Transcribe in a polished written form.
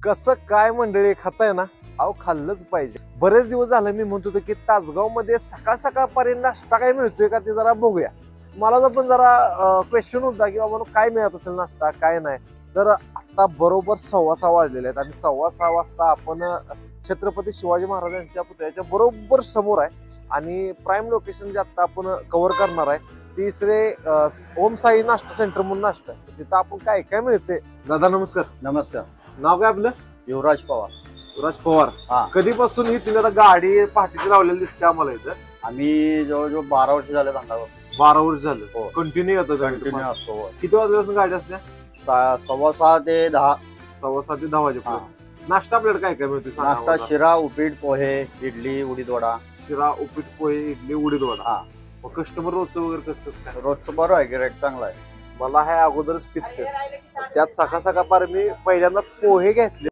कसं काय मंडळी खाताय ना, अहो खाल्लंच पाहिजे. बरेच दिवस झालं मी म्हणत होतो की तासगाव मध्ये सकाळ सकाळपर्यंत नाश्ता काय मिळतोय का ते जरा बघूया. मला जर पण जरा क्वेश्चन होता की बाबा काय मिळत असेल नाश्ता काय नाही. तर आता बरोबर 6:15 वाजलेले आहेत आणि 6:15 वाजता आपण छत्रपती शिवाजी महाराजांच्या पुतळ्याच्या बरोबर समोर आहे आणि प्राईम लोकेशन जे आता आपण कव्हर करणार आहे तिसरे ओम साई नाश्ता सेंटर म्हणून नाश्ता आहे. तिथं आपण काय काय मिळते. दादा नमस्कार. नमस्कार. नाव काय आपलं? युवराज पवार. युवराज पवार. हा. कधीपासून ही तुम्ही आता गाडी पहाटेची लावलेली दिसते आम्हाला इथं? आम्ही जवळजवळ 12 वर्ष झाले धंदा करतो. 12 वर्ष झालं. हो. कंटिन्यू येतो. कंटिन्यू असतो. किती वाजल्यापासून गाडी असल्या? 6:15 ते 10. 6:15 ते 10 वाजेपर्यंत. नाश्ता आपल्याला काय काय मिळतो? नाश्ता शिरा, उपीट, पोहे, इडली, उडीद वडा. शिरा, उपीट, पोहे, इडली, उडीद वडा. हा. मग कस्टमर रोजचं वगैरे कसं काय? रोजचं बरं आहे, गिराईक चांगला आहे. मला हे अगोदरच पित्त त्यात सकाळ सकाळ पार मी पहिल्यांदा पोहे घेतले.